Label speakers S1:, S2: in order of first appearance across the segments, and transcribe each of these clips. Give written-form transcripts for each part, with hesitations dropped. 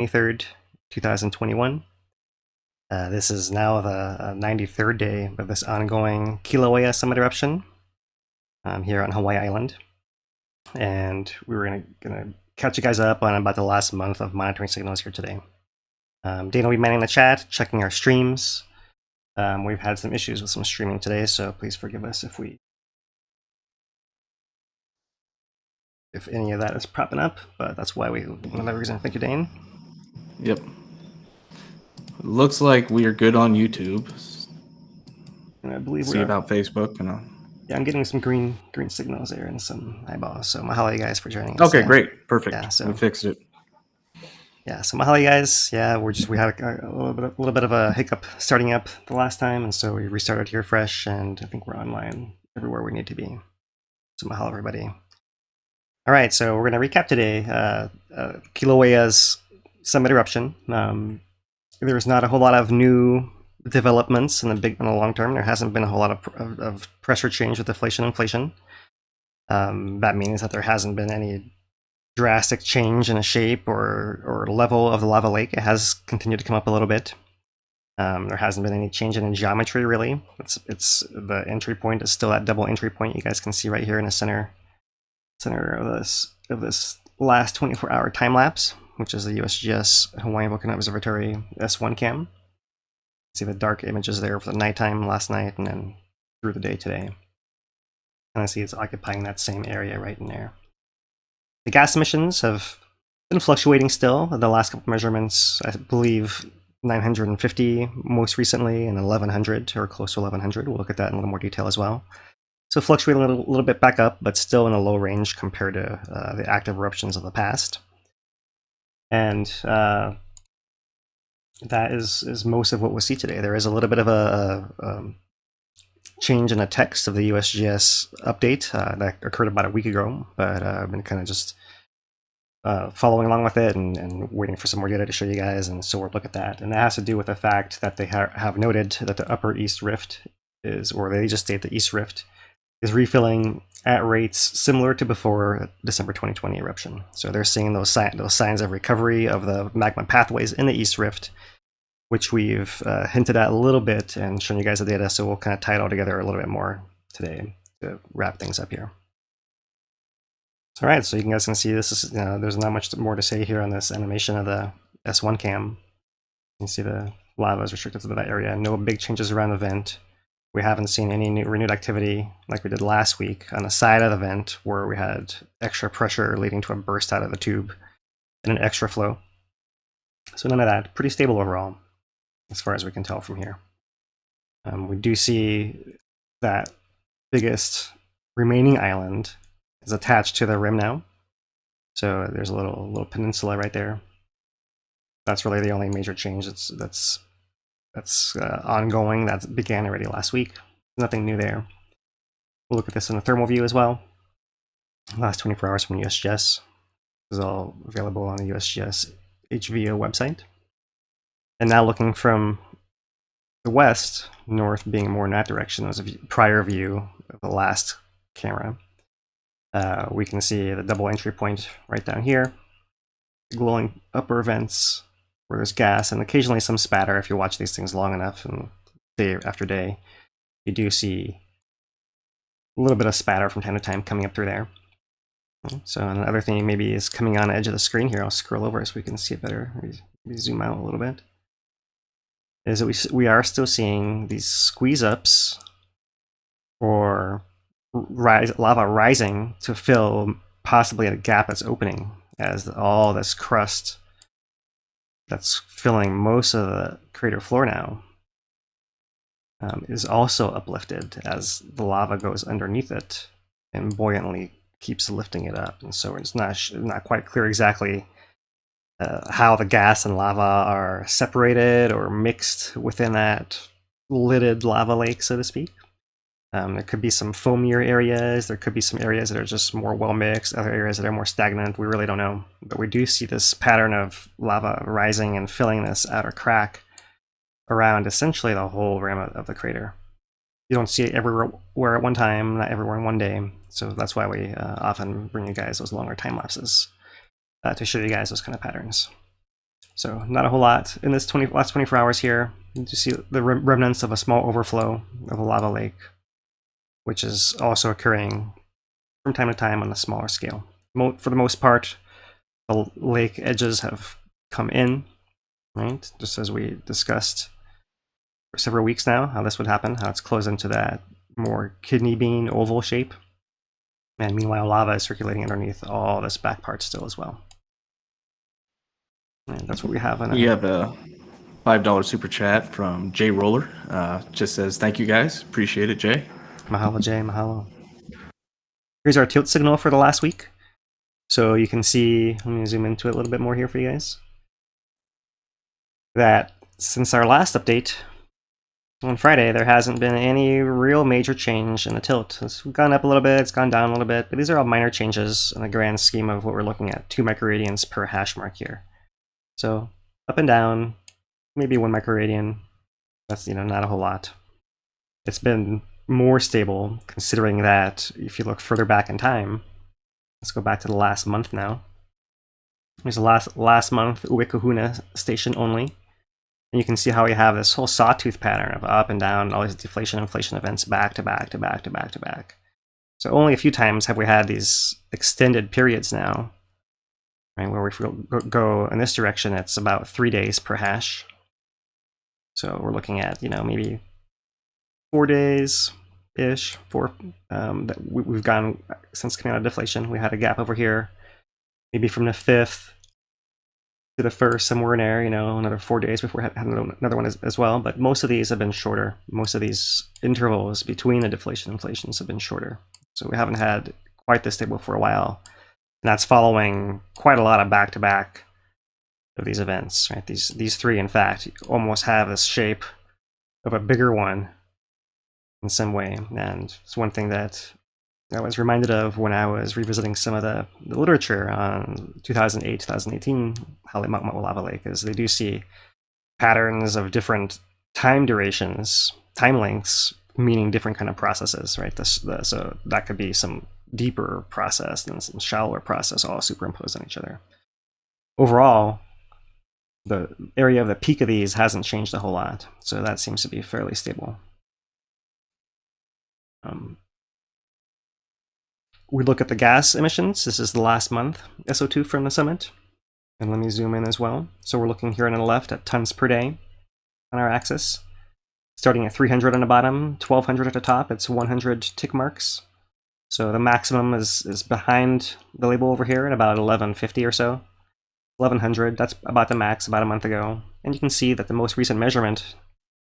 S1: 23rd, 2021. This is now the 93rd day of this ongoing Kīlauea summit eruption here on Hawaii Island. And we were gonna catch you guys up on about the last month of monitoring signals here today. Dana will be manning the chat, checking our streams. We've had some issues with some streaming today, so please forgive us if any of that is propping up, but that's why another reason. Thank you, Dane.
S2: Yep. Looks like we are good on YouTube.
S1: And I believe
S2: see about Facebook and
S1: yeah, I'm getting some green signals there and some eyeballs. So mahalo you guys for joining us.
S2: Okay, great, perfect.
S1: Yeah, so
S2: we fixed it.
S1: Yeah, so mahalo you guys. Yeah, we had a little bit of a hiccup starting up the last time, and so we restarted here fresh, and I think we're online everywhere we need to be. So mahalo everybody. All right, so we're going to recap today Kīlauea's summit eruption. There's not a whole lot of new developments in the long term. There hasn't been a whole lot of pressure change with deflation and inflation. That means that there hasn't been any drastic change in a shape or level of the lava lake. It has continued to come up a little bit. There hasn't been any change in geometry really. It's the entry point is still that double entry point you guys can see right here in the center of this last 24-hour time lapse, which is the USGS Hawaiian Volcano Observatory S1 cam. See the dark images there for the nighttime last night and then through the day today. And I see it's occupying that same area right in there. The gas emissions have been fluctuating still. The last couple measurements, I believe 950 most recently and 1100 or close to 1100. We'll look at that in a little more detail as well. So fluctuating a little bit back up, but still in a low range compared to the active eruptions of the past. And that is most of what we'll see today. There is a little bit of a change in the text of the USGS update that occurred about a week ago, but I've been kind of just following along with it and waiting for some more data to show you guys, and so we'll look at that. And that has to do with the fact that they have noted that the upper East Rift or they just state the East Rift is refilling at rates similar to before December 2020 eruption. So they're seeing those signs of recovery of the magma pathways in the East Rift, which we've hinted at a little bit and shown you guys the data, so we'll kind of tie it all together a little bit more today to wrap things up here. So, all right, so you guys can see this is, there's not much more to say here on this animation of the S1 cam. You can see the lava is restricted to that area, no big changes around the vent. We haven't seen any new renewed activity like we did last week on the side of the vent where we had extra pressure leading to a burst out of the tube and an extra flow. So none of that, pretty stable overall as far as we can tell from here. We do see that biggest remaining island is attached to the rim now. So there's a little peninsula right there. That's really the only major change that's ongoing. That began already last week. Nothing new there. We'll look at this in a thermal view as well. Last 24 hours from USGS. This is all available on the USGS HVO website. And now looking from the west, north being more in that direction, as a prior view of the last camera. We can see the double entry point right down here. Glowing upper vents where there's gas and occasionally some spatter. If you watch these things long enough and day after day, you do see a little bit of spatter from time to time coming up through there. So another thing maybe is coming on the edge of the screen here. I'll scroll over so we can see it better. Maybe zoom out a little bit. Is that we are still seeing these squeeze ups or lava rising to fill possibly a gap that's opening as all this crust that's filling most of the crater floor now is also uplifted as the lava goes underneath it and buoyantly keeps lifting it up. And so it's not quite clear exactly how the gas and lava are separated or mixed within that lidded lava lake, so to speak. There could be some foamier areas, there could be some areas that are just more well mixed, other areas that are more stagnant, we really don't know. But we do see this pattern of lava rising and filling this outer crack around essentially the whole rim of the crater. You don't see it everywhere at one time, not everywhere in one day, so that's why we often bring you guys those longer time lapses to show you guys those kind of patterns. So not a whole lot in this last 24 hours here. You just see the remnants of a small overflow of a lava lake, which is also occurring from time to time on a smaller scale. For the most part, the lake edges have come in, right? Just as we discussed for several weeks now, how this would happen, how it's closed into that more kidney bean oval shape. And meanwhile, lava is circulating underneath all this back part still as well. And that's what we have.
S2: We have a $5 super chat from Jay Roller. Just says, thank you guys. Appreciate it, Jay.
S1: Mahalo, Jay. Mahalo. Here's our tilt signal for the last week. So you can see, let me zoom into it a little bit more here for you guys, that since our last update on Friday, there hasn't been any real major change in the tilt. It's gone up a little bit, it's gone down a little bit, but these are all minor changes in the grand scheme of what we're looking at, 2 microradians per hash mark here. So up and down, maybe 1 microradian. That's, not a whole lot. It's been more stable considering that if you look further back in time, let's go back to the last month now. Here's the last month Uekahuna station only. And you can see how we have this whole sawtooth pattern of up and down, all these deflation inflation events back to back to back to back to back. So only a few times have we had these extended periods now, right, where if we go in this direction, it's about 3 days per hash. So we're looking at, maybe 4 days-ish. That we've gone since coming out of deflation. We had a gap over here, maybe from the 5th to the 1st, somewhere in there, another 4 days before we had another one as well. But most of these have been shorter. Most of these intervals between the deflation inflations have been shorter. So we haven't had quite this stable for a while. And that's following quite a lot of back-to-back of these events, right? These 3, in fact, almost have this shape of a bigger one in some way. And it's one thing that I was reminded of when I was revisiting some of the literature on 2008, 2018 Halemaʻumaʻu lava lake, is they do see patterns of different time durations, time lengths, meaning different kind of processes, right? So that could be some deeper process and some shallower process all superimposed on each other. Overall, the area of the peak of these hasn't changed a whole lot, so that seems to be fairly stable. We look at the gas emissions. This is the last month SO2 from the summit. And let me zoom in as well. So we're looking here on the left at tons per day on our axis. Starting at 300 on the bottom, 1200 at the top. It's 100 tick marks. So the maximum is behind the label over here at about 1150 or so. 1100, that's about the max about a month ago. And you can see that the most recent measurement,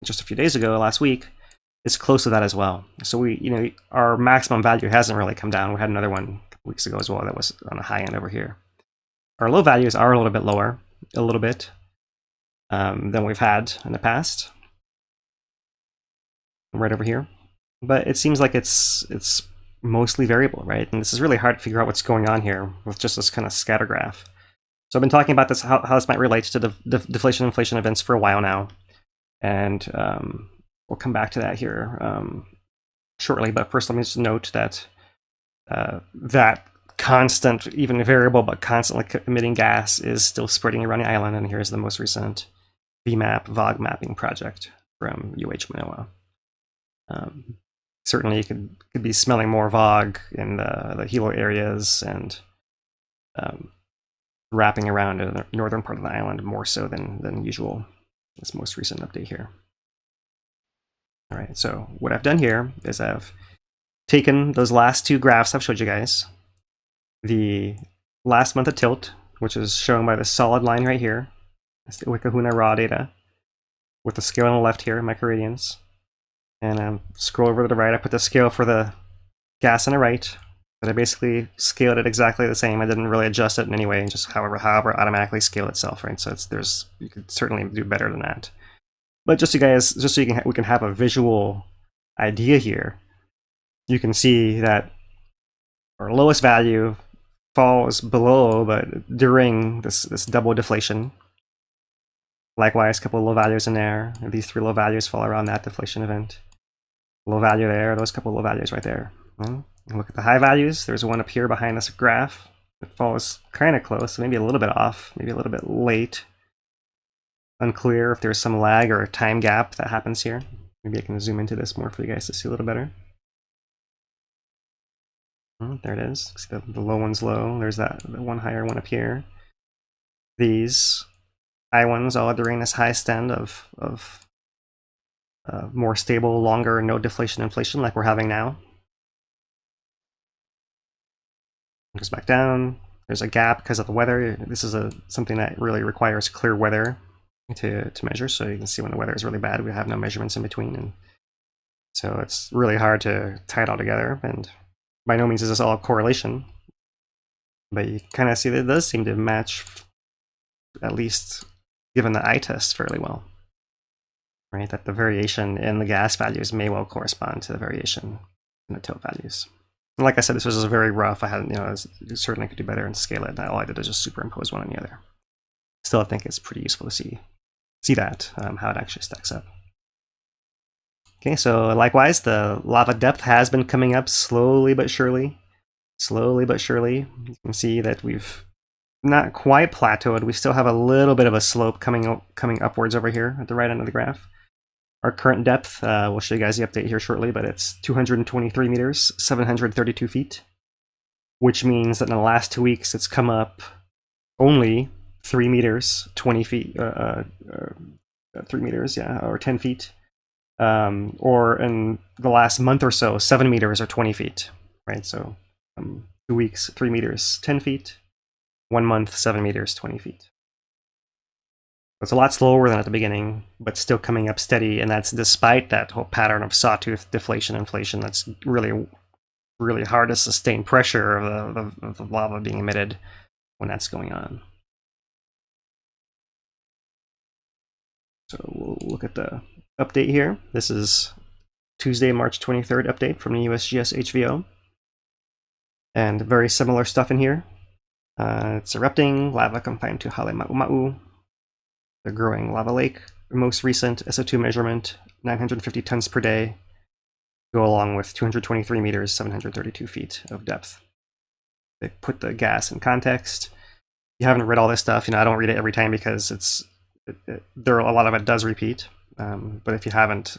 S1: just a few days ago, last week, is close to that as well. So our maximum value hasn't really come down. We had another one a couple weeks ago as well that was on the high end over here. Our low values are a little bit lower, than we've had in the past, right over here. But it seems like it's mostly variable, right? And this is really hard to figure out what's going on here with just this kind of scatter graph. So I've been talking about this, how this might relate to the deflation inflation events for a while now, and we'll come back to that here shortly. But first, let me just note that that constant, even variable, but constantly emitting gas is still spreading around the island. And here's the most recent VMAP VOG mapping project from UH Manoa. Certainly, you could be smelling more VOG in the Hilo areas and wrapping around in the northern part of the island more so than usual. This most recent update here. All right, so what I've done here is I've taken those last 2 graphs I've showed you guys. The last month of tilt, which is shown by the solid line right here. That's the Uekahuna raw data with the scale on the left here, microradians. And scroll over to the right. I put the scale for the gas on the right, but I basically scaled it exactly the same. I didn't really adjust it in any way, just however automatically scale itself, right? So you could certainly do better than that. But just so we can have a visual idea here, you can see that our lowest value falls below, but during this double deflation. Likewise, a couple of low values in there. These 3 low values fall around that deflation event. Low value there, those couple of low values right there. And look at the high values. There's one up here behind this graph. It falls kind of close, maybe a little bit off, maybe a little bit late Unclear if there's some lag or a time gap that happens here. Maybe I can zoom into this more for you guys to see a little better. There it is. See the low one's low. There's the one higher one up here. These high ones all during this high stand of more stable, longer, no deflation, inflation like we're having now. It goes back down. There's a gap because of the weather. This is something that really requires clear weather to measure. So you can see when the weather is really bad, we have no measurements in between, and so it's really hard to tie it all together. And by no means is this all correlation, but you kind of see that it does seem to match, at least given the eye test, fairly well. Right, that the variation in the gas values may well correspond to the variation in the tilt values. And like I said, this was very rough. I had, certainly could do better and scale it. All I did is just superimpose one on the other. Still, I think it's pretty useful to see that, how it actually stacks up. Okay, so likewise, the lava depth has been coming up slowly but surely. Slowly but surely. You can see that we've not quite plateaued. We still have a little bit of a slope coming upwards over here at the right end of the graph. Our current depth, we'll show you guys the update here shortly, but it's 223 meters, 732 feet, which means that in the last 2 weeks, it's come up only 3 meters, 20 feet, 3 meters, yeah, or 10 feet. Or in the last month or so, 7 meters or 20 feet, right? So 2 weeks, 3 meters, 10 feet, 1 month, 7 meters, 20 feet. It's a lot slower than at the beginning, but still coming up steady, and that's despite that whole pattern of sawtooth deflation, inflation. That's really, really hard to sustain pressure of the lava being emitted when that's going on. So we'll look at the update here. This is Tuesday, March 23rd update from the USGS HVO. And very similar stuff in here. It's erupting, lava confined to Halemaʻumaʻu. The growing lava lake. The most recent SO2 measurement, 950 tons per day, go along with 223 meters, 732 feet of depth. They put the gas in context. If you haven't read all this stuff, I don't read it every time because a lot of it does repeat. But if you haven't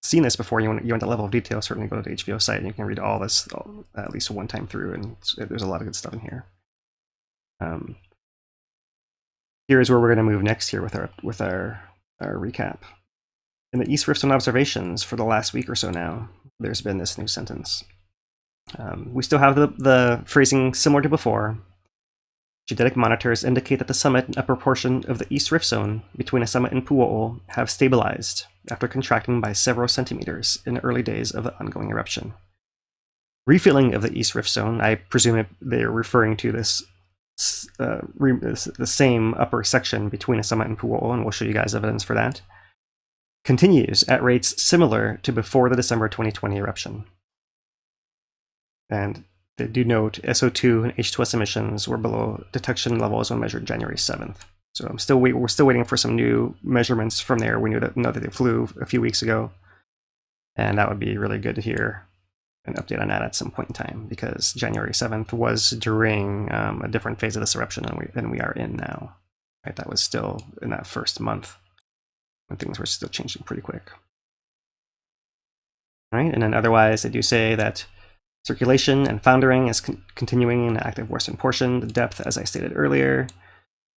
S1: seen this before, you want the level of detail, certainly go to the HVO site and you can read all this at least one time through, and there's a lot of good stuff in here. Here's where we're going to move next here with our recap. In the East Rift Zone observations for the last week or so now, there's been this new sentence. We still have the phrasing similar to before. Geodetic monitors indicate that the summit and upper portion of the East Rift Zone between a summit and Pu'o'o have stabilized after contracting by several centimeters in the early days of the ongoing eruption. Refilling of the East Rift Zone, I presume they're referring to this the same upper section between a summit and Pu'o'o, and we'll show you guys evidence for that, continues at rates similar to before the December 2020 eruption. And they do note SO2 and H2S emissions were below detection levels when measured January 7th. So we're still waiting for some new measurements from there. We know that they flew a few weeks ago, and that would be really good to hear an update on that at some point in time, because January 7th was during a different phase of this eruption than we are in now. Right? That was still in that first month when things were still changing pretty quick. All right, and then otherwise, they do say that circulation and foundering is continuing in the active western portion. The depth, as I stated earlier,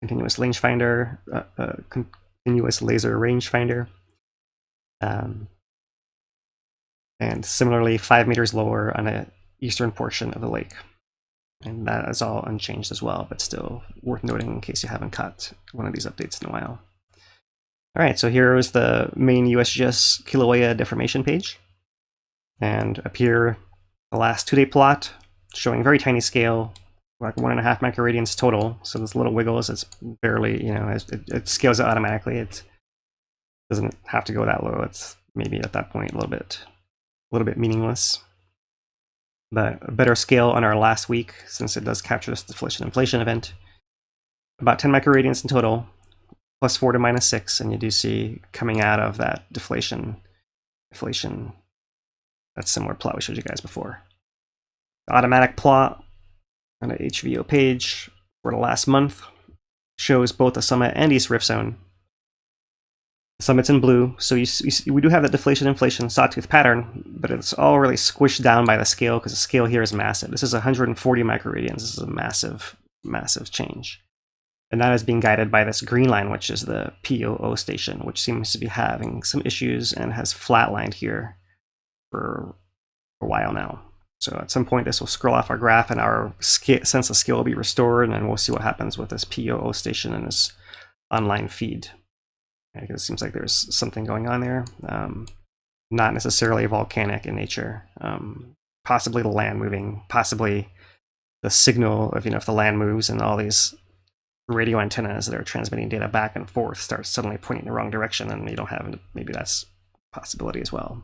S1: continuous laser rangefinder. And similarly 5 meters lower on the eastern portion of the lake. And that is all unchanged as well, but still worth noting in case you haven't caught one of these updates in a while. All right, so here is the main USGS Kīlauea deformation page. And up here, the last 2-day plot showing very tiny scale, like 1.5 microradians total. So this little wiggles, it's barely, it scales it automatically. It doesn't have to go that low. It's maybe at that point a little bit meaningless, but a better scale on our last week since it does capture this deflation inflation event. About 10 microradians in total, +4 to -6, and you do see coming out of that deflation, that similar plot we showed you guys before. The automatic plot on the HVO page for the last month shows both the summit and East Rift Zone Summit's in blue, so we do have that deflation inflation sawtooth pattern, but it's all really squished down by the scale because the scale here is massive. This is 140 microradians. This is a massive, massive change. And that is being guided by this green line, which is the POO station, which seems to be having some issues and has flatlined here for a while now. So at some point, this will scroll off our graph and our sense of scale will be restored, and then we'll see what happens with this POO station and this online feed. Because it seems like there's something going on there, not necessarily volcanic in nature. Possibly the land moving, possibly the signal of, if the land moves and all these radio antennas that are transmitting data back and forth start suddenly pointing in the wrong direction, and you don't have, maybe that's a possibility as well.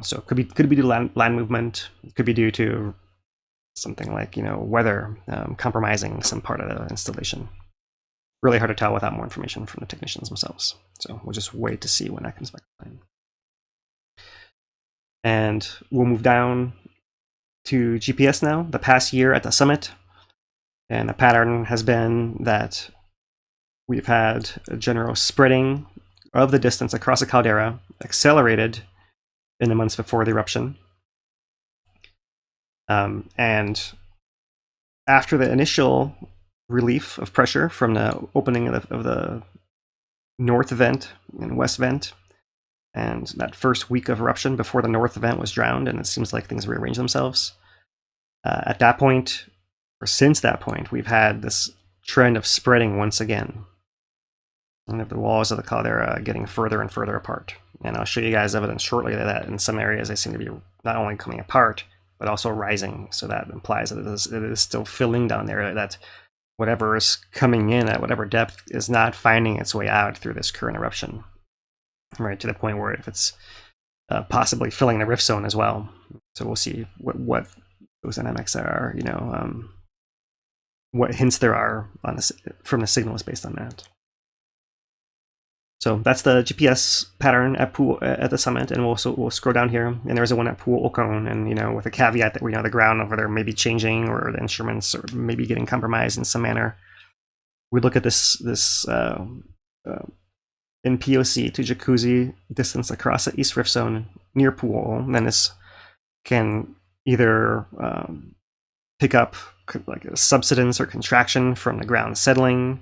S1: So it could be due to land movement. It could be due to something like weather compromising some part of the installation. Really hard to tell without more information from the technicians themselves. So we'll just wait to see when that comes back online. And we'll move down to GPS now. The past year at the summit, and the pattern has been that we've had a general spreading of the distance across the caldera, accelerated in the months before the eruption. And after the initial relief of pressure from the opening of the north vent and west vent, and that first week of eruption before the north vent was drowned, and it seems like things rearranged themselves. At that point, or since that point, we've had this trend of spreading once again, and the walls of the caldera getting further and further apart. And I'll show you guys evidence shortly that in some areas they seem to be not only coming apart, but also rising. So that implies that it is still filling down there, that whatever is coming in at whatever depth is not finding its way out through this current eruption, right, to the point where if it's possibly filling the rift zone as well. So we'll see what those dynamics are, what hints there are on this, from the signals based on that. So that's the GPS pattern at the summit, and we'll scroll down here, and there's a one at Pool Okon, and with a caveat that we know the ground over there may be changing, or the instruments are maybe getting compromised in some manner. We look at this in POC to Jacuzzi distance across the East Rift Zone near Pool, and then this can either pick up like a subsidence or contraction from the ground settling,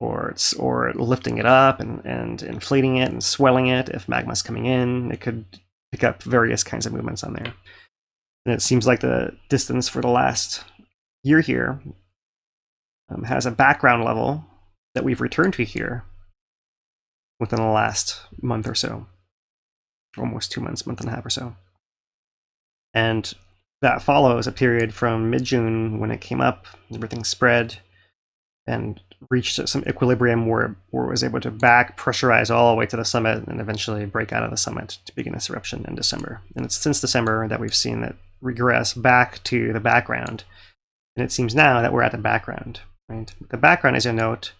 S1: or lifting it up and inflating it and swelling it. If magma's coming in, it could pick up various kinds of movements on there. And it seems like the distance for the last year here has a background level that we've returned to here within the last month or so, almost 2 months, month and a half or so. And that follows a period from mid-June when it came up, everything spread and reached some equilibrium where it was able to back pressurize all the way to the summit and eventually break out of the summit to begin this eruption in December. And it's since December that we've seen that regress back to the background. And it seems now that we're at the background, right? The background, as you'll note,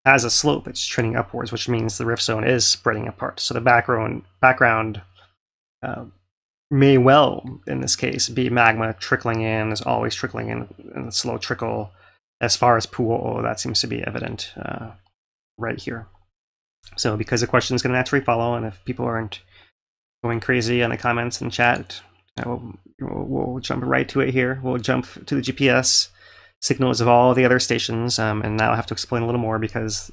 S1: has a slope. It's trending upwards, which means the rift zone is spreading apart. So the background may well, in this case, be magma trickling in, is always trickling in a slow trickle. As far as Pu'o'o, that seems to be evident right here. So because the question is going to naturally follow, and if people aren't going crazy in the comments and chat, we'll jump right to it here. We'll jump to the GPS signals of all the other stations, and now I have to explain a little more because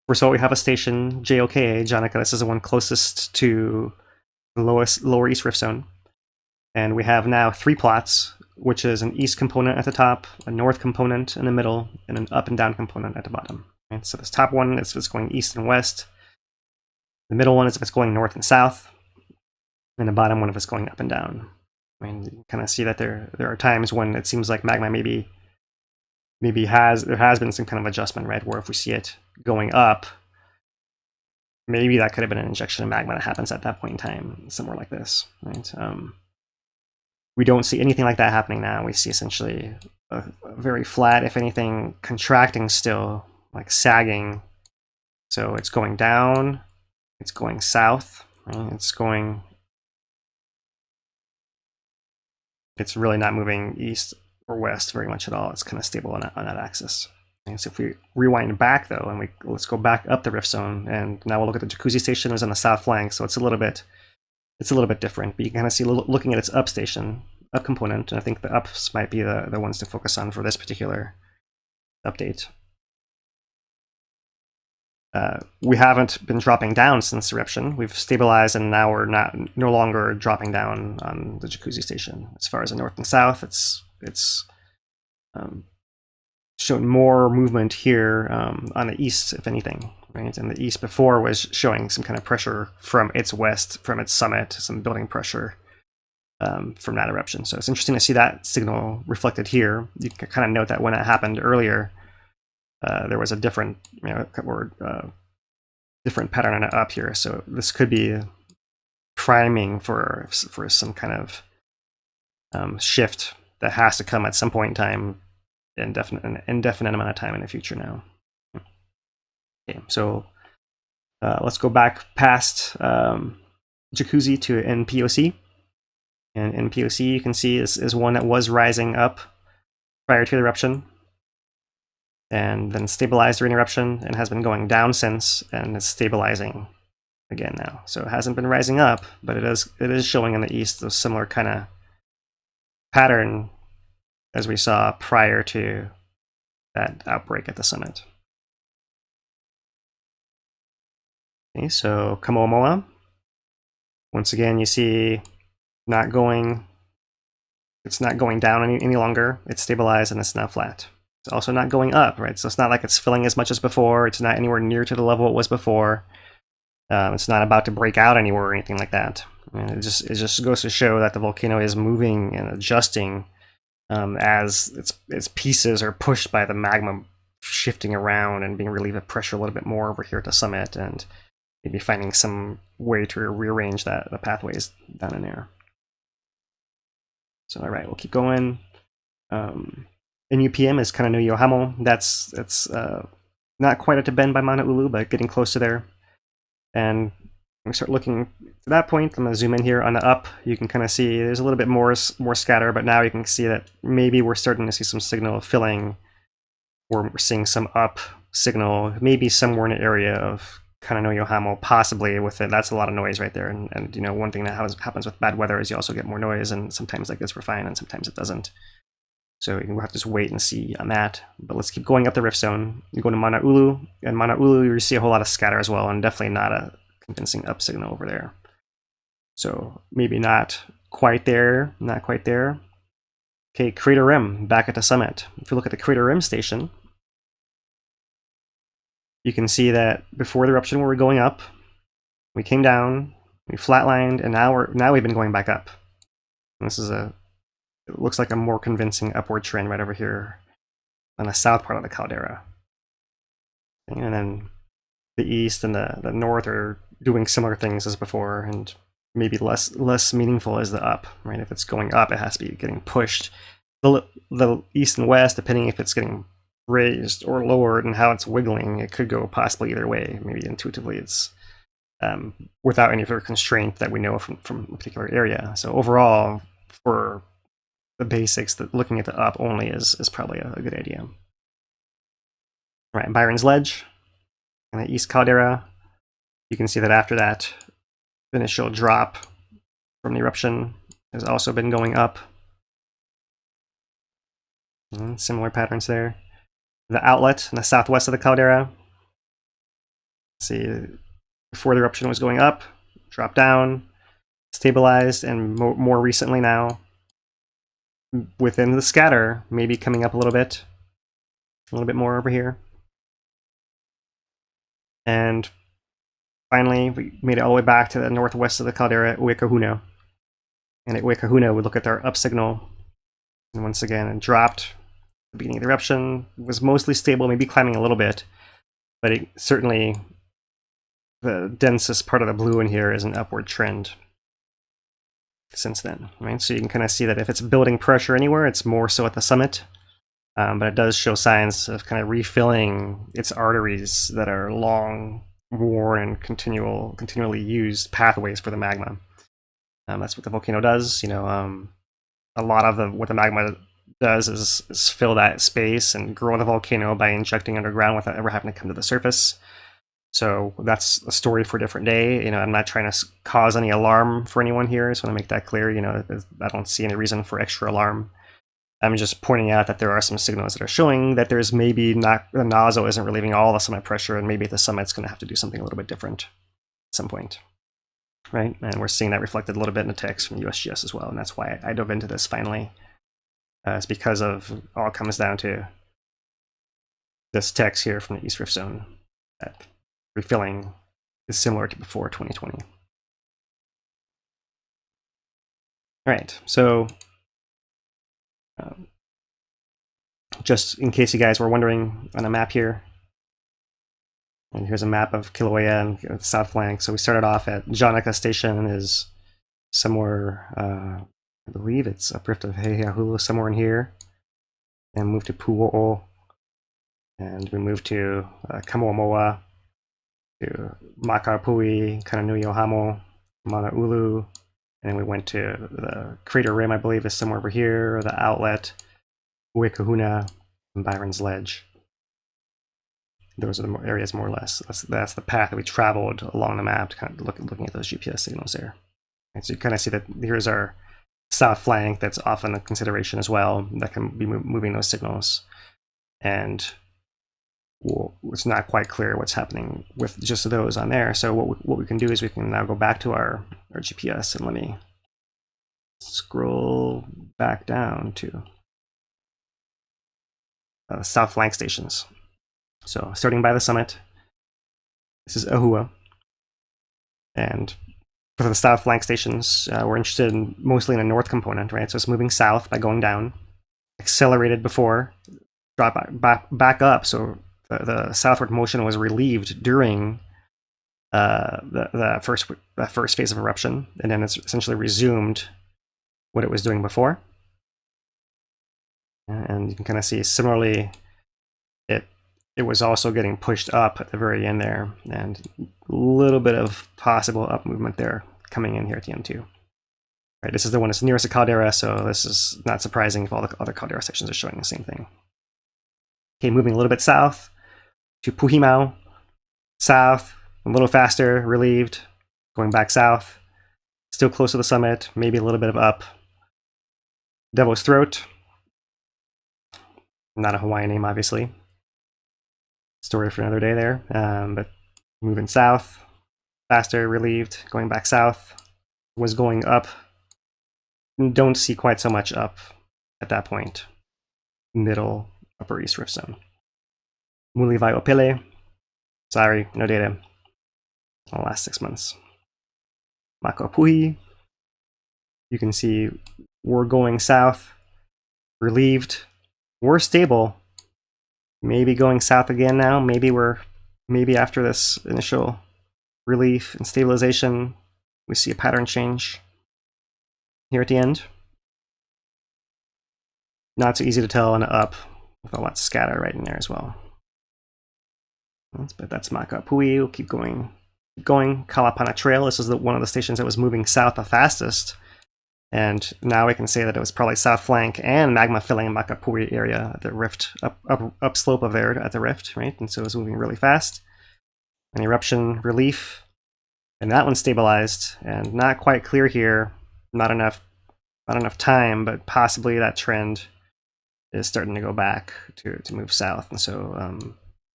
S1: first of all, we have a station, JOKA, Jonica. This is the one closest to the lower East Rift Zone. And we have now 3 plots, which is an east component at the top, a north component in the middle, and an up and down component at the bottom. Right? So this top one is if it's going east and west. The middle one is if it's going north and south. And the bottom one if it's going up and down. I mean, you can kind of see that there are times when it seems like magma maybe there has been some kind of adjustment, right? Where if we see it going up, maybe that could have been an injection of magma that happens at that point in time, somewhere like this, right? We don't see anything like that happening now. We see essentially a very flat, if anything, contracting still, like sagging. So it's going down, it's going south, right? It's really not moving east or west very much at all. It's kind of stable on that axis. And so if we rewind back though, and let's go back up the rift zone, and now we'll look at the jacuzzi station is on the south flank, so it's a little bit different. But you can kind of see looking at its up component, and I think the ups might be the ones to focus on for this particular update. We haven't been dropping down since Eruption. We've stabilized, and now we're no longer dropping down on the jacuzzi station. As far as the north and south, it's shown more movement here on the east, if anything. Right, and the east before was showing some kind of pressure from its west, from its summit, some building pressure from that eruption. So it's interesting to see that signal reflected here. You can kind of note that when it happened earlier, there was a different, different pattern on it up here. So this could be priming for some kind of shift that has to come at some point in time, an indefinite amount of time in the future now. Okay, so let's go back past jacuzzi to NPOC. And NPOC, you can see, is one that was rising up prior to the eruption, and then stabilized during eruption, and has been going down since, and is stabilizing again now. So it hasn't been rising up, but it is showing in the east a similar kind of pattern as we saw prior to that outbreak at the summit. Okay, so Halemaʻumaʻu, once again, you see it's not going down any longer. It's stabilized and it's now flat. It's also not going up, right? So it's not like it's filling as much as before. It's not anywhere near to the level it was before. It's not about to break out anywhere or anything like that. And it just goes to show that the volcano is moving and adjusting as its pieces are pushed by the magma shifting around and being relieved of pressure a little bit more over here at the summit, and maybe finding some way to rearrange the pathways down in there. So all right, we'll keep going. NUPM is Kīlauea Hamo. That's not quite at the bend by Mauna Ulu, but getting close to there. And we start looking to that point. I'm going to zoom in here on the up. You can kind of see there's a little bit more scatter, but now you can see that maybe we're starting to see some signal filling, or we're seeing some up signal, maybe somewhere in the area of Kīlauea Hamo, possibly with it. That's a lot of noise right there. And you know, one thing that happens with bad weather is you also get more noise, and sometimes like this we're fine, and sometimes it doesn't. So we'll have to just wait and see on that. But let's keep going up the rift zone. You go to Mauna Ulu, and Mauna Ulu you see a whole lot of scatter as well, and definitely not a convincing up signal over there. So maybe not quite there, not quite there. Okay, Crater Rim, back at the summit. If you look at the Crater Rim station, you can see that before the eruption we were going up, we came down, we flatlined, and now we've been going back up. And this is it looks like a more convincing upward trend right over here on the south part of the caldera. And then the east and the north are doing similar things as before, and maybe less meaningful as the up, right? If it's going up, it has to be getting pushed. The east and west, depending if it's getting raised or lowered and how it's wiggling, it could go possibly either way. Maybe intuitively it's without any further constraint that we know from a particular area. So overall, for the basics, that looking at the up only is probably a good idea. All right, Byron's Ledge and the East Caldera. You can see that after that initial drop from the eruption has also been going up. And similar patterns there. The outlet in the southwest of the caldera. See, before the eruption was going up, dropped down, stabilized, and more recently now, within the scatter, maybe coming up a little bit more over here. And finally, we made it all the way back to the northwest of the caldera at Uekahuna. And at Uekahuna, we look at our up signal, and once again, it dropped at the beginning of the eruption, was mostly stable, maybe climbing a little bit, but it certainly, the densest part of the blue in here is an upward trend since then, right? So you can kind of see that if it's building pressure anywhere, it's more so at the summit, but it does show signs of kind of refilling its arteries that are long, worn, and continually used pathways for the magma. That's what the volcano does. You know, a lot of what the magma does is fill that space and grow the volcano by injecting underground without ever having to come to the surface. So that's a story for a different day. You know, I'm not trying to cause any alarm for anyone here. I just want to make that clear. You know, I don't see any reason for extra alarm. I'm just pointing out that there are some signals that are showing that there's maybe not, the nozzle isn't relieving all the summit pressure, and maybe the summit's going to have to do something a little bit different at some point, right? And we're seeing that reflected a little bit in the text from USGS as well, and that's why I dove into this finally. It's because of all comes down to this text here from the East Rift Zone that refilling is similar to before 2020. All right, so just in case you guys were wondering on a map here, and here's a map of Kīlauea and the south flank. So we started off at Janaka Station, is somewhere, I believe it's uprift of Heiahulu, somewhere in here, and moved to Pu'o'o, and we moved to Kamoamoa, to Makapui, Kananuiohamo, Mana'ulu, and then we went to the Crater Rim, I believe is somewhere over here, the outlet, Uekahuna, and Byron's Ledge. Those are the areas more or less. That's the path that we traveled along the map, kind of looking at those GPS signals there. And so you kind of see that here's our south flank that's often a consideration as well, that can be moving those signals. And it's not quite clear what's happening with just those on there. So what we can do is we can now go back to our GPS, and let me scroll back down to south flank stations. So starting by the summit, this is Ahua. And for the south flank stations, we're interested in mostly in the north component, right? So it's moving south by going down, accelerated before, drop back up. So the southward motion was relieved during the first phase of eruption, and then it's essentially resumed what it was doing before. And you can kind of see similarly, it was also getting pushed up at the very end there, and a little bit of possible up movement there coming in here at the end too. Right, this is the one that's nearest the caldera, so this is not surprising if all the other caldera sections are showing the same thing. Okay, moving a little bit south to Puhimau, south, a little faster, relieved, going back south, still close to the summit, maybe a little bit of up. Devil's Throat, not a Hawaiian name, obviously. Story for another day there, but moving south, faster, relieved, going back south, was going up. Don't see quite so much up at that point. Middle, upper East Rift Zone. Mulivai Opele, sorry, no data in the last 6 months. Makapuhi, you can see we're going south, relieved, we're stable. Maybe going south again now. Maybe after this initial relief and stabilization, we see a pattern change here at the end. Not so easy to tell on the up, with a lot of scatter right in there as well. But that's Makapui. We'll keep going. Kalapana Trail. This is one of the stations that was moving south the fastest. And now we can say that it was probably south flank and magma filling Makapui area at the rift, up slope of there at the rift, right? And so it was moving really fast. An eruption relief, and that one stabilized, and not quite clear here. Not enough time, but possibly that trend is starting to go back to move south. And so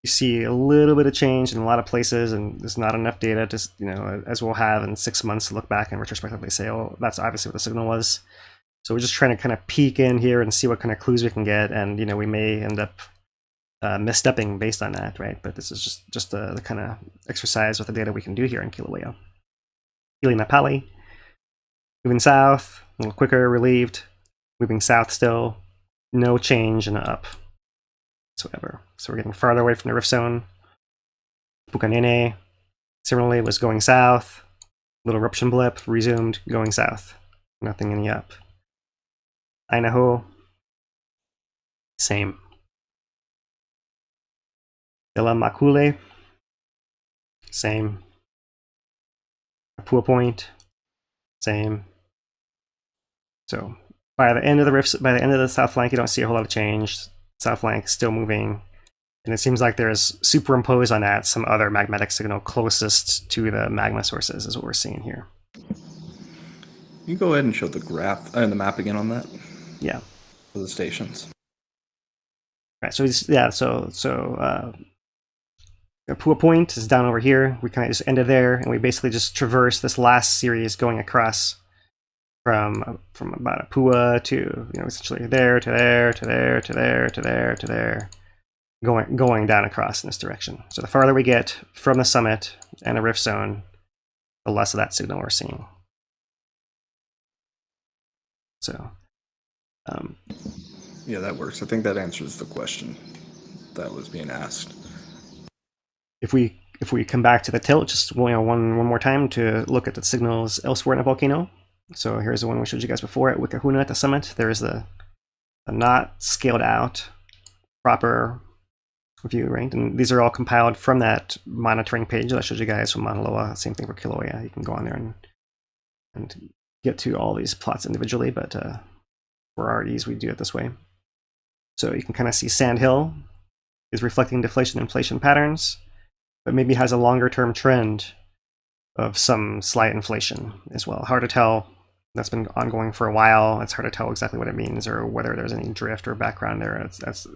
S1: you see a little bit of change in a lot of places, and there's not enough data to, you know, as we'll have in 6 months to look back and retrospectively say, oh, that's obviously what the signal was. So we're just trying to kind of peek in here and see what kind of clues we can get, and you know, we may end up misstepping based on that, right? But this is just the kind of exercise with the data we can do here in Kīlauea. Napali, moving south, a little quicker, relieved, moving south still, no change in the up whatsoever. So we're getting farther away from the rift zone. Pukanene, similarly, was going south, little eruption blip, resumed, going south, nothing in the up. Ainaho, same. Ila Makule, same. Apua Point, same. So by the end of the rift, by the end of the south flank, you don't see a whole lot of change. South flank still moving, and it seems like there's superimposed on that some other magnetic signal closest to the magma sources is what we're seeing here.
S2: You go ahead and show the graph and the map again on that.
S1: Yeah.
S2: For the stations.
S1: Right. So yeah. Pua Point is down over here. We kind of just ended there, and we basically just traversed this last series going across from about Pua to essentially there to there to there to there to there to there, going down across in this direction. So the farther we get from the summit and the rift zone, the less of that signal we're seeing. So
S2: yeah, that works. I think that answers the question that was being asked.
S1: If we come back to the tilt, just one more time to look at the signals elsewhere in the volcano. So here's the one we showed you guys before at Wikahuna at the summit. There is the not scaled out proper view, right? And these are all compiled from that monitoring page that I showed you guys from Mauna Loa. Same thing for Kīlauea. You can go on there and get to all these plots individually, but for our ease, we do it this way. So you can kind of see Sand Hill is reflecting deflation inflation patterns, but maybe has a longer term trend of some slight inflation as well. Hard to tell. That's been ongoing for a while. It's hard to tell exactly what it means or whether there's any drift or background there. It's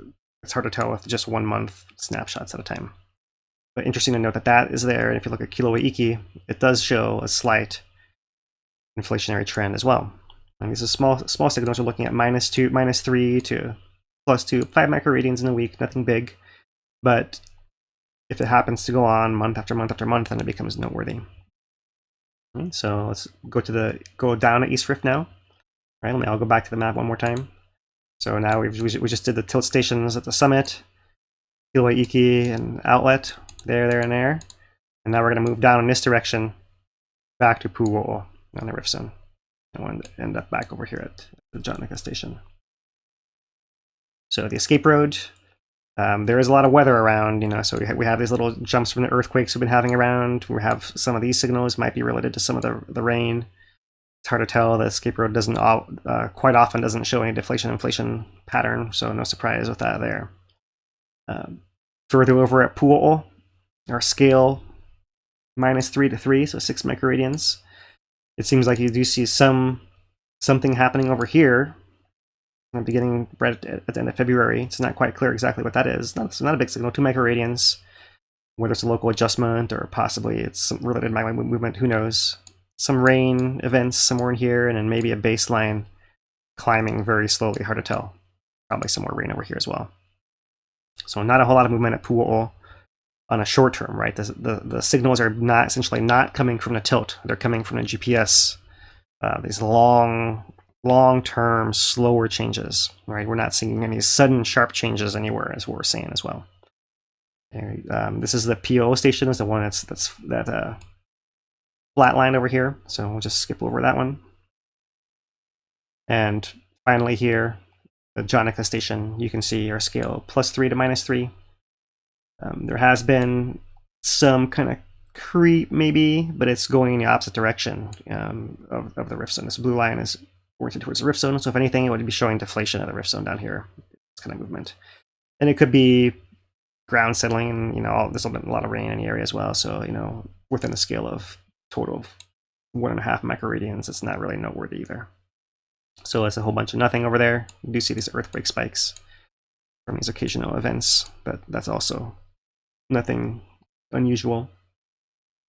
S1: hard to tell with just 1 month snapshots at a time. But interesting to note that that is there. And if you look at Kīlauea, it does show a slight inflationary trend as well. And these are small signals. We're looking at -2, -3 to +2, 5 microradians in a week. Nothing big, but if it happens to go on month after month after month, then it becomes noteworthy. Right, so let's go down to East Rift now. Right, I'll go back to the map one more time. So now we just did the tilt stations at the summit, Kīlauea and outlet there, and there. And now we're going to move down in this direction back to Pu'uo'o on the rift zone. And we'll end up back over here at the Jonica station. So the escape road, there is a lot of weather around, so we have these little jumps from the earthquakes we've been having around. We have some of these signals might be related to some of the rain. It's hard to tell. The escape road doesn't quite often doesn't show any deflation inflation pattern, so no surprise with that there. Further over at Pu'uo'o, our scale -3 to 3, so 6 microradians. It seems like you do see something happening over here. Beginning right at the end of February. It's not quite clear exactly what that is. It's not a big signal, 2 microradians. Whether it's a local adjustment or possibly it's some related magma movement, who knows. Some rain events somewhere in here, and then maybe a baseline climbing very slowly, hard to tell. Probably some more rain over here as well. So not a whole lot of movement at Pu'uo'o on a short term, right? The signals are essentially not coming from the tilt. They're coming from the GPS. These long-term, slower changes, right? We're not seeing any sudden sharp changes anywhere, as we're seeing as well. This is the PO station, is the one that's flat line over here. So we'll just skip over that one. And finally here, the Jonica station, you can see our scale +3 to -3. There has been some kind of creep maybe, but it's going in the opposite direction of the rift zone. This blue line is oriented towards the rift zone, so if anything, it would be showing deflation of the rift zone down here. This kind of movement, and it could be ground settling. There's been a lot of rain in the area as well, so within a scale of total of 1.5 microradians, it's not really noteworthy either. So it's a whole bunch of nothing over there. You do see these earthquake spikes from these occasional events, but that's also nothing unusual.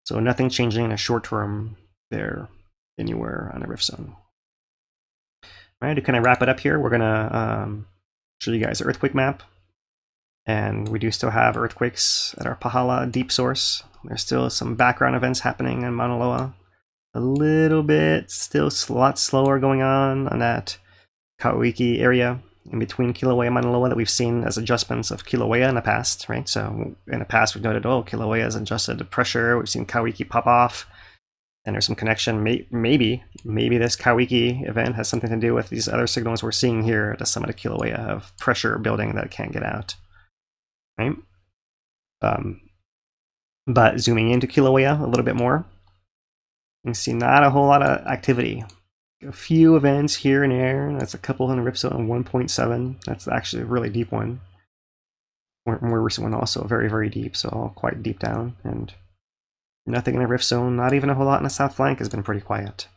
S1: So nothing changing in a short term there anywhere on the rift zone. All right, to kind of wrap it up here, we're gonna show you guys the earthquake map. And we do still have earthquakes at our Pahala deep source. There's still some background events happening in Mauna Loa. A little bit, still a lot slower going on that Kauiki area in between Kīlauea and Mauna Loa that we've seen as adjustments of Kīlauea in the past, right? So in the past, we've noted, Kīlauea has adjusted the pressure. We've seen Kauiki pop off. And there's some connection. Maybe this Kauiki event has something to do with these other signals we're seeing here at the summit of Kīlauea of pressure building that can't get out, right? But zooming into Kīlauea a little bit more, you see not a whole lot of activity a few events here and there. That's a couple in the rift zone 1.7. That's actually a really deep one. More recent one also very, very deep, so all quite deep down. And nothing in the rift zone, not even a whole lot in the south flank has been pretty quiet.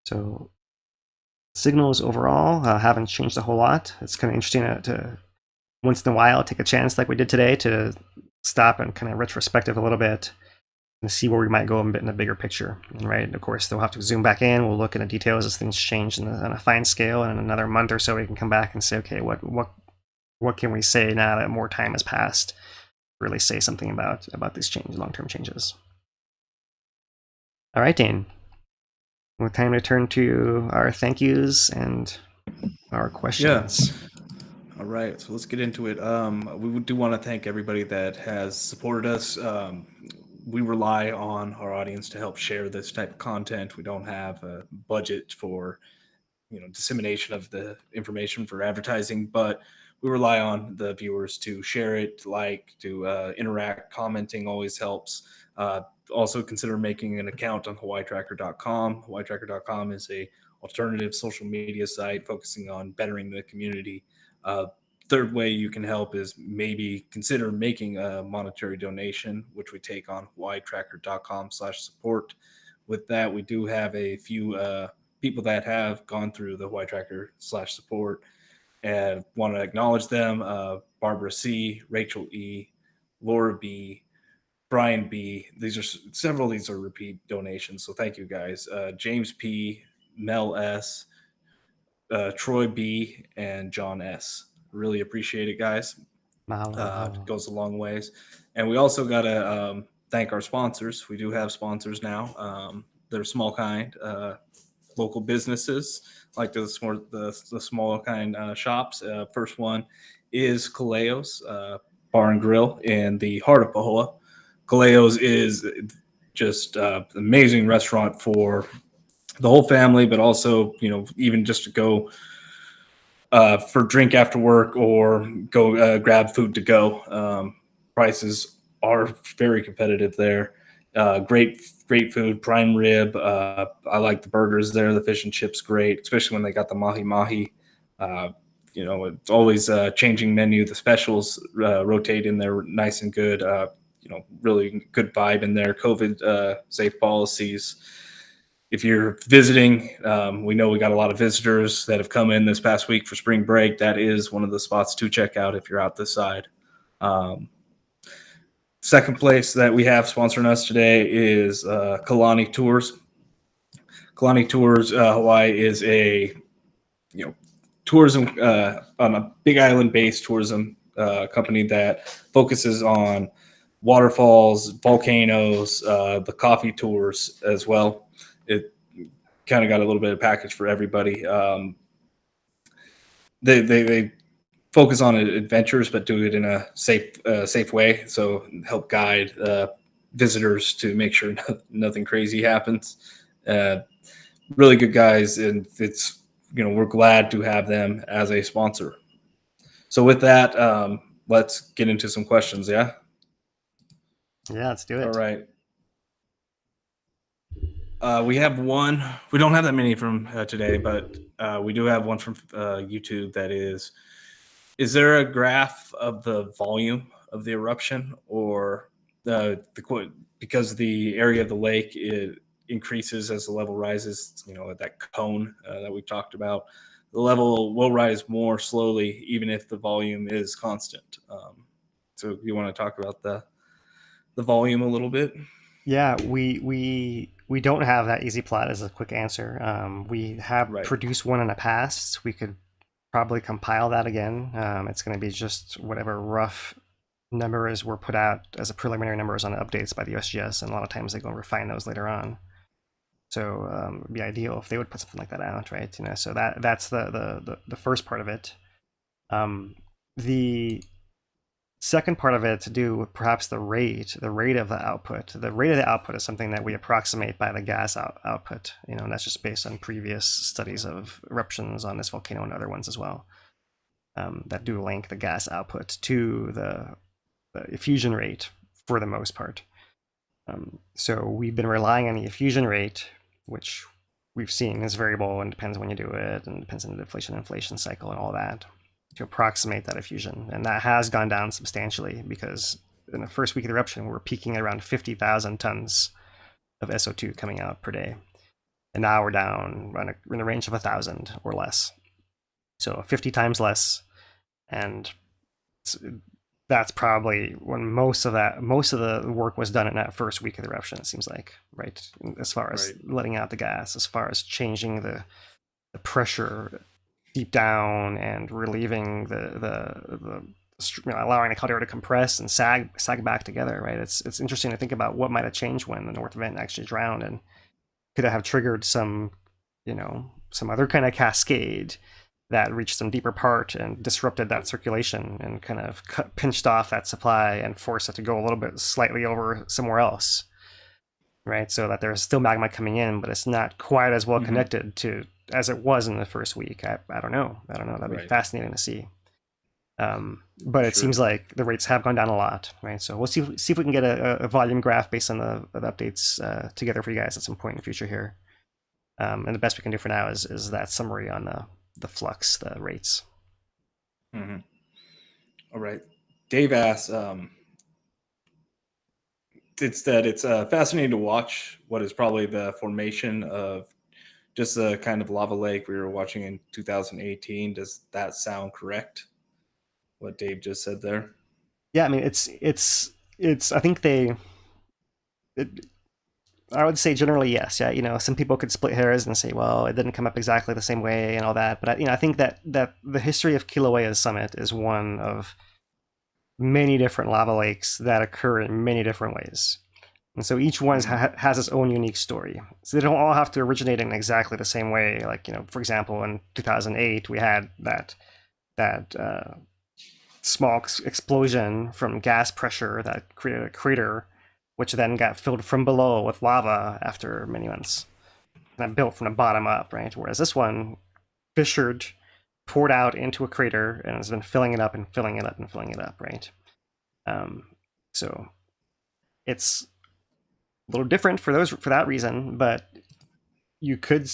S1: So signals overall haven't changed a whole lot. It's kind of interesting to once in a while take a chance like we did today to stop and kind of retrospective a little bit and see where we might go a bit in the bigger picture. And right, of course, they'll have to zoom back in. We'll look into details as things change on a fine scale. And in another month or so, we can come back and say, okay, what can we say now that more time has passed? Really say something about these changes, long-term changes. All right, Dane. Well, time to turn to our thank yous and our questions.
S2: Yeah. All right, so let's get into it. We do want to thank everybody that has supported us. We rely on our audience to help share this type of content. We don't have a budget for dissemination of the information for advertising, but we rely on the viewers to share it, to interact. Commenting always helps. Also consider making an account on hawaiitracker.com. hawaiitracker.com is a alternative social media site focusing on bettering the community. Third way you can help is maybe consider making a monetary donation, which we take on hawaiitracker.com/support. With that, we do have a few people that have gone through the Hawaii Tracker/support and want to acknowledge them. Barbara C, Rachel E, Laura B, Brian B. These are several of these are repeat donations, so thank you guys. James P, Mel S, Troy B, and John S. Really appreciate it, guys. It goes a long ways. And we also got to thank our sponsors. We do have sponsors now. They're small kind, local businesses like the small kind shops. First one is Kīlauea's Bar and Grill in the heart of Pahoa. Kīlauea's is just an amazing restaurant for the whole family, but also, even just to go for drink after work or go grab food to go. Prices are very competitive there. Great food, prime rib. I like the burgers there. The fish and chips, great, especially when they got the mahi mahi. It's always changing menu. The specials rotate in there nice and good. Really good vibe in there. COVID safe policies. If you're visiting, we know we got a lot of visitors that have come in this past week for spring break. That is one of the spots to check out if you're out this side. Second place that we have sponsoring us today is Kalani Tours. Kalani Tours Hawaii is a tourism on a Big Island based tourism company that focuses on waterfalls, volcanoes, the coffee tours as well. It kind of got a little bit of package for everybody. They focus on adventures, but do it in a safe way. So help guide visitors to make sure nothing crazy happens. Really good guys, and it's we're glad to have them as a sponsor. So with that, let's get into some questions. Yeah.
S1: Yeah, let's do it.
S2: All right. We have one. We don't have that many from today, but we do have one from YouTube that is there a graph of the volume of the eruption, or because the area of the lake increases as the level rises, that cone that we talked about, the level will rise more slowly even if the volume is constant. So you want to talk about the volume a little bit?
S1: Yeah, we don't have that easy plot as a quick answer. We have produced one in the past. We could probably compile that again. It's going to be just whatever rough numbers were put out as a preliminary numbers on the updates by the USGS, and a lot of times they go and refine those later on. So it'd be ideal if they would put something like that out, right? So that's the first part of it. The second part of it to do with perhaps the rate of the output. The rate of the output is something that we approximate by the gas output, and that's just based on previous studies of eruptions on this volcano and other ones as well, that do link the gas output to the effusion rate for the most part. So we've been relying on the effusion rate, which we've seen is variable and depends when you do it and depends on the deflation inflation cycle and all that to approximate that effusion. And that has gone down substantially because in the first week of the eruption, we were peaking at around 50,000 tons of SO2 coming out per day. And now we're down in the range of 1,000 or less. So 50 times less. And that's probably when most of the work was done in that first week of the eruption, it seems like, right? As far as letting out the gas, as far as changing the pressure deep down and relieving allowing the caldera to compress and sag back together, right? It's interesting to think about what might have changed when the north vent actually drowned, and could it have triggered some other kind of cascade that reached some deeper part and disrupted that circulation and kind of pinched off that supply and forced it to go a little bit slightly over somewhere else, right? So that there's still magma coming in, but it's not quite as well connected to as it was in the first week. I don't know. That'd be fascinating to see. But it seems like the rates have gone down a lot, right? So we'll see if we can get a volume graph based on the updates together for you guys at some point in the future here. And the best we can do for now is that summary on the flux, the rates.
S2: All right. Dave asks, it's fascinating to watch what is probably the formation of just a kind of lava lake we were watching in 2018. Does that sound correct? What Dave just said there?
S1: Yeah, I mean, it's I think I would say generally yes. Yeah, some people could split hairs and say, well, it didn't come up exactly the same way and all that. But I think that the history of Kīlauea's summit is one of many different lava lakes that occur in many different ways. And so each one has its own unique story. So they don't all have to originate in exactly the same way. Like, for example, in 2008, we had that small explosion from gas pressure that created a crater, which then got filled from below with lava after many months. And that built from the bottom up, right? Whereas this one fissured, poured out into a crater, and has been filling it up and filling it up and filling it up, right? So it's a little different for that reason, but you could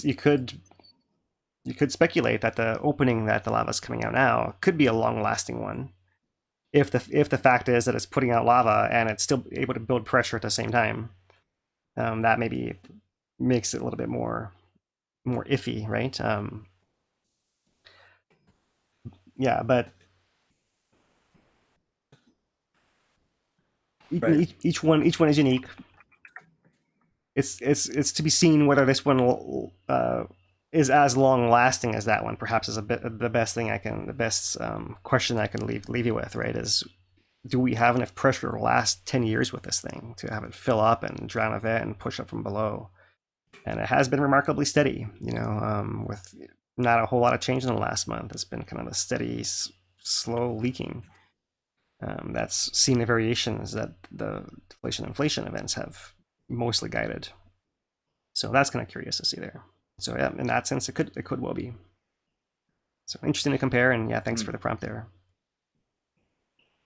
S1: speculate that the opening that the lava is coming out now could be a long-lasting one, if the fact is that it's putting out lava and it's still able to build pressure at the same time. That maybe makes it a little bit more iffy, right? Yeah, but each one is unique. It's to be seen whether this one is as long lasting as that one. Perhaps is the best question I can leave you with, right? Is, do we have enough pressure to last 10 years with this thing, to have it fill up and drown a vent and push up from below? And it has been remarkably steady, with not a whole lot of change in the last month. It's been kind of a steady, slow leaking. That's seen the variations that the deflation inflation events have mostly guided. So that's kind of curious to see there. So yeah, in that sense, it could well be. So interesting to compare, and yeah, thanks for the prompt there.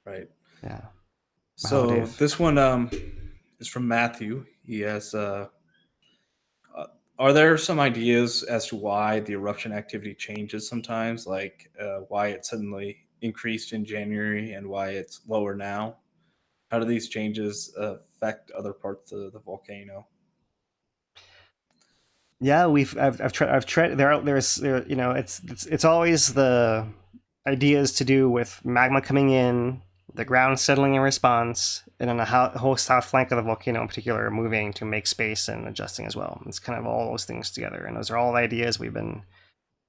S2: Right.
S1: Yeah.
S2: So this one is from Matthew. He has, are there some ideas as to why the eruption activity changes sometimes, like why it suddenly increased in January and why it's lower now? How do these changes affect other parts of the volcano?
S1: Yeah, I've tried. It's always the ideas to do with magma coming in, the ground settling in response, and then the whole south flank of the volcano in particular moving to make space and adjusting as well. It's kind of all those things together, and those are all ideas we've been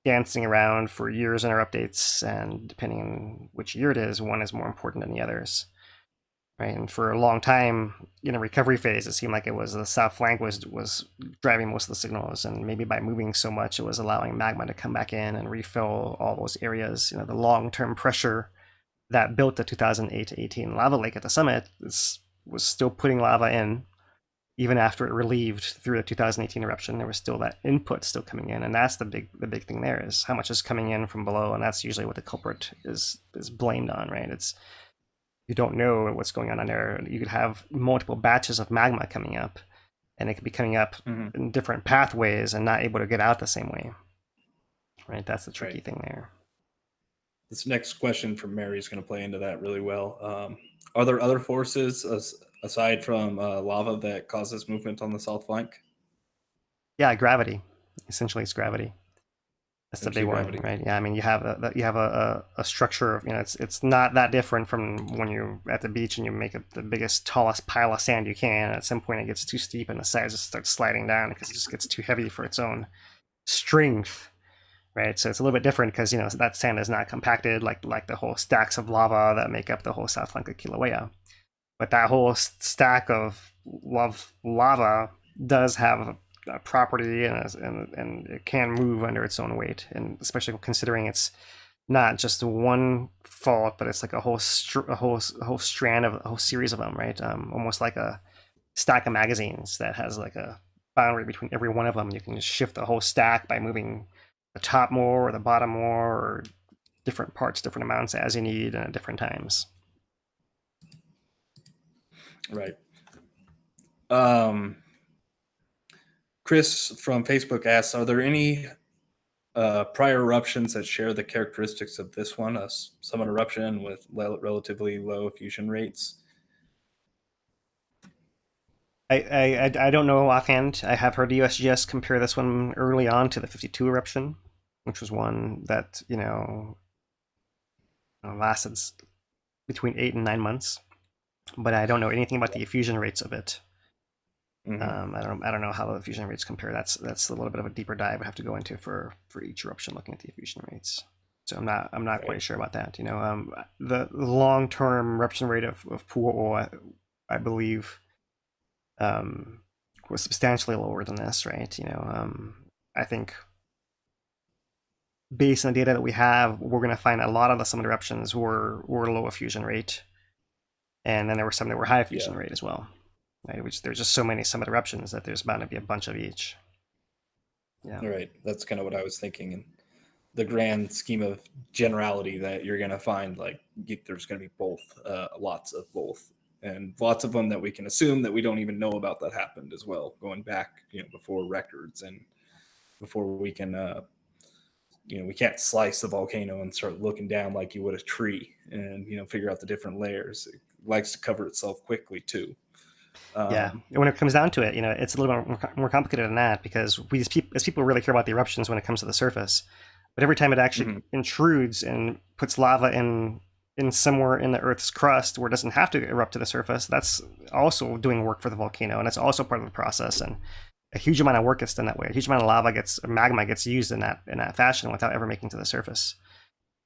S1: dancing around for years in our updates, and depending on which year it is, one is more important than the others. Right, and for a long time in a recovery phase, it seemed like it was the south flank was driving most of the signals, and maybe by moving so much, it was allowing magma to come back in and refill all those areas. The long-term pressure that built the 2008-18 lava lake at the summit was still putting lava in, even after it relieved through the 2018 eruption. There was still that input still coming in, and that's the big thing there, is how much is coming in from below, and that's usually what the culprit is blamed on, right? It's, you don't know what's going on in there. You could have multiple batches of magma coming up, and it could be coming up
S2: Mm-hmm.
S1: in different pathways and not able to get out the same way. Right, that's the tricky
S2: Right.
S1: thing there.
S2: This next question from Mary is going to play into that really well. Are there other forces aside from lava that causes movement on the south flank?
S1: Yeah, gravity. Essentially, it's gravity. That's the big
S2: Essentially,
S1: one,
S2: gravity.
S1: right? Yeah, I mean, you have a structure of, it's not that different from when you're at the beach and you make the biggest, tallest pile of sand you can. At some point, it gets too steep and the sides just start sliding down because it just gets too heavy for its own strength, right? So it's a little bit different because that sand is not compacted like the whole stacks of lava that make up the whole south flank of Kīlauea. But that whole stack of lava does have a property, and it can move under its own weight, and especially considering it's not just one fault, but it's like a whole strand of a whole series of them, right? Almost like a stack of magazines that has like a boundary between every one of them. You can just shift the whole stack by moving the top more or the bottom more, or different parts, different amounts as you need and at different times.
S2: Right. Chris from Facebook asks, are there any prior eruptions that share the characteristics of this one, a summit eruption with relatively low fusion rates?
S1: I don't know offhand. I have heard the USGS compare this one early on to the 52 eruption, which was one that lasted between 8 and 9 months. But I don't know anything about the fusion rates of it.
S2: Mm-hmm.
S1: I don't know how the fusion rates compare. That's a little bit of a deeper dive I have to go into for each eruption, looking at the fusion rates. So I'm not
S2: Right.
S1: quite sure about that. The long term eruption rate of Pu'o'o, I believe, was substantially lower than this, right? I think based on the data that we have, we're going to find a lot of the summit eruptions were low fusion rate, and then there were some that were high fusion rate as well. Right? Which there's just so many summit eruptions that there's bound to be a bunch of each. Yeah.
S2: Right. That's kind of what I was thinking. And the grand scheme of generality that you're going to find, like there's going to be both, lots of both, and lots of them that we can assume that we don't even know about that happened as well, going back, before records and before we can, we can't slice the volcano and start looking down like you would a tree and, figure out the different layers. It likes to cover itself quickly too.
S1: Yeah, when it comes down to it, it's a little bit more complicated than that, because as people really care about the eruptions when it comes to the surface, but every time it actually intrudes and puts lava in somewhere in the Earth's crust where it doesn't have to erupt to the surface, that's also doing work for the volcano, and it's also part of the process. And a huge amount of work gets done that way. A huge amount of magma gets used in that fashion without ever making to the surface.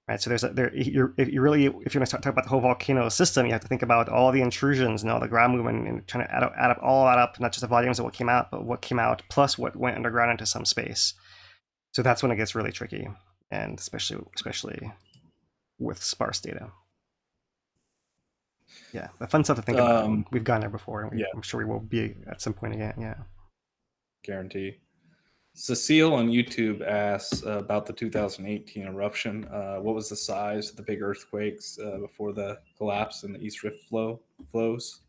S1: Right, so if you're going to talk about the whole volcano system, you have to think about all the intrusions and all the ground movement, and trying to add up all that up, not just the volumes of what came out, but what came out plus what went underground into some space. So that's when it gets really tricky, and especially with sparse data. Yeah, the fun stuff to think about. We've gone there before, and I'm sure we will be at some point again. Yeah,
S2: guarantee. Cecile on YouTube asks about the 2018 eruption. What was the size of the big earthquakes before the collapse and the East Rift flows?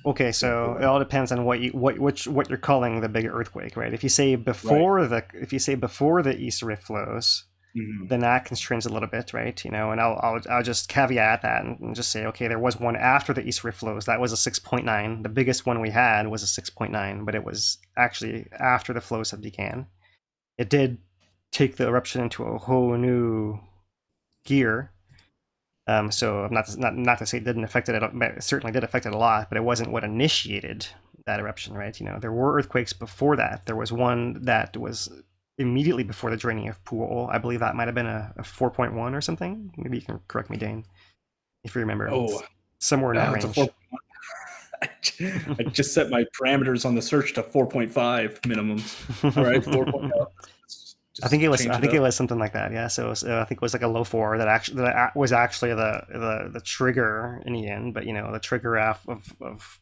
S1: Okay, so it all depends on what you're calling the big earthquake, right? If you say before the East Rift flows, then that constrains a little bit, right? And I'll just caveat that and just say, okay, there was one after the East Rift flows. That was a 6.9. The biggest one we had was a 6.9, but it was actually after the flows had began. It did take the eruption into a whole new gear. So not to say it didn't affect it at all, but it certainly did affect it a lot, but it wasn't what initiated that eruption, right? There were earthquakes before that. There was one that was immediately before the draining of Pu'o'o. I believe that might have been a 4.1 or something. Maybe you can correct me, Dane, if you remember.
S2: Oh,
S1: somewhere in that range.
S2: I just set my parameters on the search to 4.5 minimums. All right, 4.0.
S1: I think it was something like that. Yeah. So I think it was like a low 4 that was actually the trigger in the end. But the trigger of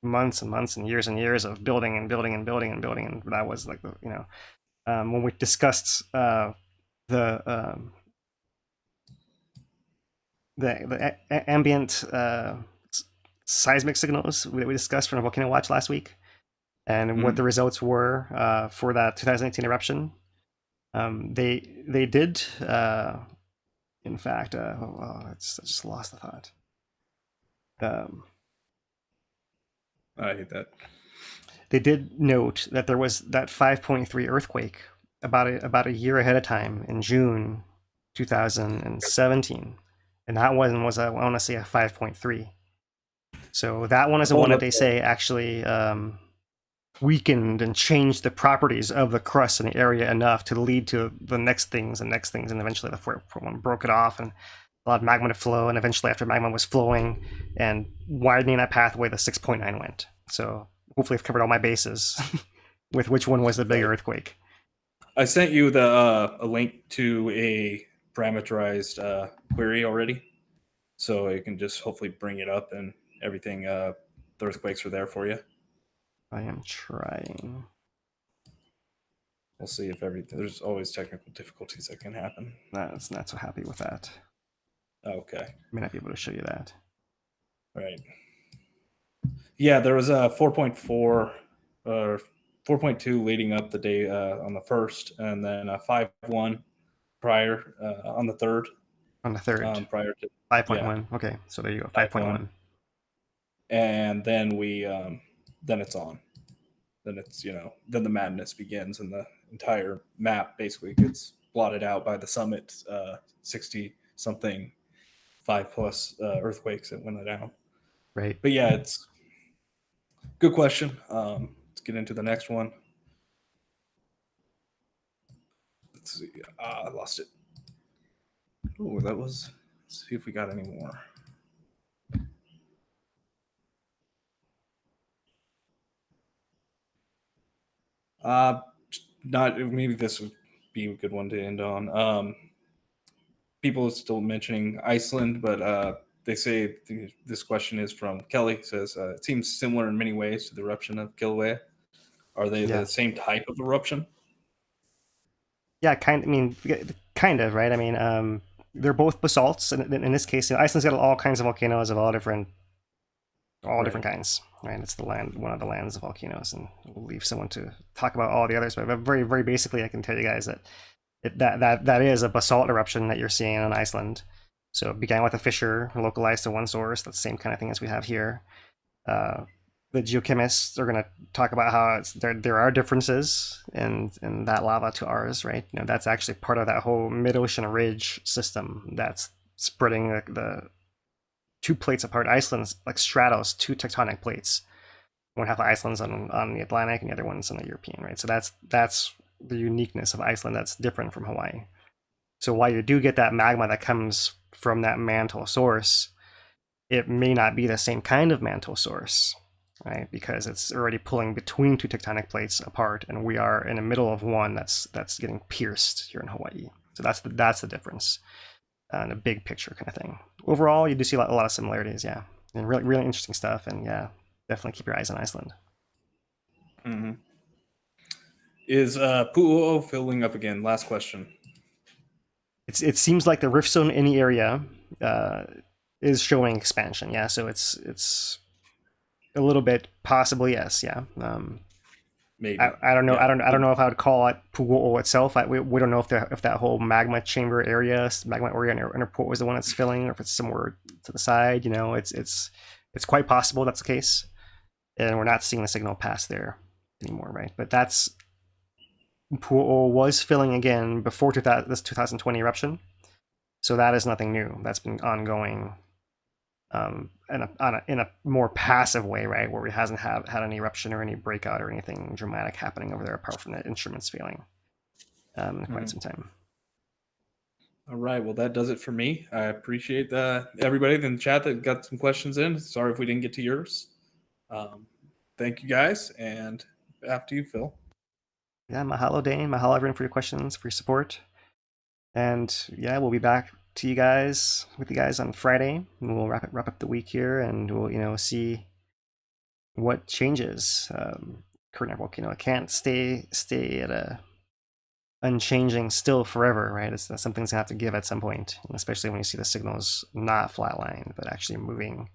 S1: months and months and years of building and building and building and building, and that was like when we discussed the ambient seismic signals that we discussed from the Volcano Watch last week, and what the results were for that 2018 eruption. They did, in fact, I just lost the thought.
S2: I hate that.
S1: They did note that there was that 5.3 earthquake about a year ahead of time in June 2017, and that one was I want to say a 5.3. So that one is the one that they say actually weakened and changed the properties of the crust in the area enough to lead to the next things, and eventually the one broke it off and allowed magma to flow, and eventually after magma was flowing and widening that pathway, the 6.9 went. So hopefully I've covered all my bases with which one was the bigger earthquake.
S2: I sent you a link to a parameterized query already, so you can just hopefully bring it up and everything. The earthquakes are there for you.
S1: I am trying.
S2: We'll see if everything. There's always technical difficulties that can happen.
S1: That's not so happy with that.
S2: Okay.
S1: I may not be able to show you that.
S2: Right. Yeah, there was a 4.4 or 4.2 leading up the day on the first, and then a 5.1 prior on the third.
S1: On the third.
S2: Prior to
S1: 5.1. Yeah. Okay, so there you go. 5.1.
S2: And then then it's on. Then it's then the madness begins, and the entire map basically gets blotted out by the summit 60 something 5+ earthquakes that went down.
S1: Right.
S2: But yeah, it's good question. Let's get into the next one. Let's see. I lost it. Oh, that was. Let's see if we got any more. Not maybe this would be a good one to end on. People are still mentioning Iceland, but they say this question is from Kelly. It says it seems similar in many ways to the eruption of Kīlauea. Are they the same type of eruption?
S1: Yeah, kind. I mean, kind of, right? I mean, they're both basalts. In this case, Iceland's got all kinds of volcanoes of all different kinds, right? It's the land, one of the lands of volcanoes, and we'll leave someone to talk about all the others. But very, very basically, I can tell you guys that that is a basalt eruption that you're seeing on Iceland. So it began with a fissure localized to one source. That's the same kind of thing as we have here. The geochemists are going to talk about how there are differences in that lava to ours, right? That's actually part of that whole mid-ocean ridge system that's spreading the two plates apart. Iceland's like straddles two tectonic plates. One half of Iceland's on the Atlantic, and the other one's on the European, right? So that's the uniqueness of Iceland that's different from Hawaii. So while you do get that magma that comes from that mantle source, it may not be the same kind of mantle source, right? Because it's already pulling between two tectonic plates apart, and we are in the middle of one that's getting pierced here in Hawaii. So that's the difference, in a big picture kind of thing. Overall, you do see a lot of similarities, yeah, and really really interesting stuff. And yeah, definitely keep your eyes on Iceland.
S2: Mm-hmm. Is Pu'u'o filling up again? Last question.
S1: It seems like the rift zone in the area is showing expansion. Yeah, so it's a little bit possibly, yes. Yeah.
S2: Maybe.
S1: I don't know.
S2: Yeah.
S1: I don't know if I would call it Pu'u'o itself. We don't know if that whole magma chamber area, magma area in port was the one that's filling, or if it's somewhere to the side. It's quite possible that's the case, and we're not seeing the signal pass there anymore, right? But that's Pu'u'o was filling again before this 2020 eruption, so that is nothing new. That's been ongoing in a more passive way, right, where it hasn't had any eruption or any breakout or anything dramatic happening over there apart from the instruments failing in quite some time.
S2: All right, well, that does it for me. I appreciate everybody in the chat that got some questions in. Sorry if we didn't get to yours. Thank you, guys, and after you, Phil.
S1: Yeah, mahalo, Dane. Mahalo, everyone, for your questions, for your support. And yeah, we'll be back with you guys on Friday, and we'll wrap up the week here, and we'll see what changes. Current volcano can't stay at a unchanging still forever, right? Something's gonna have to give at some point, especially when you see the signals not flatline but actually moving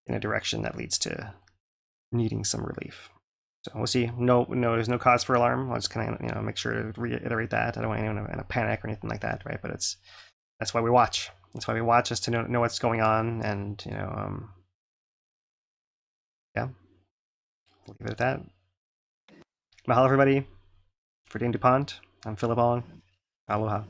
S1: in a direction that leads to needing some relief. So we'll see. No, there's no cause for alarm. I'll just kind of make sure to reiterate that. I don't want anyone in a panic or anything like that, right? But that's why we watch. That's why we watch, is to know what's going on, and yeah, we'll leave it at that. Mahalo, everybody. For Dane DuPont, I'm Philip Allen. Aloha.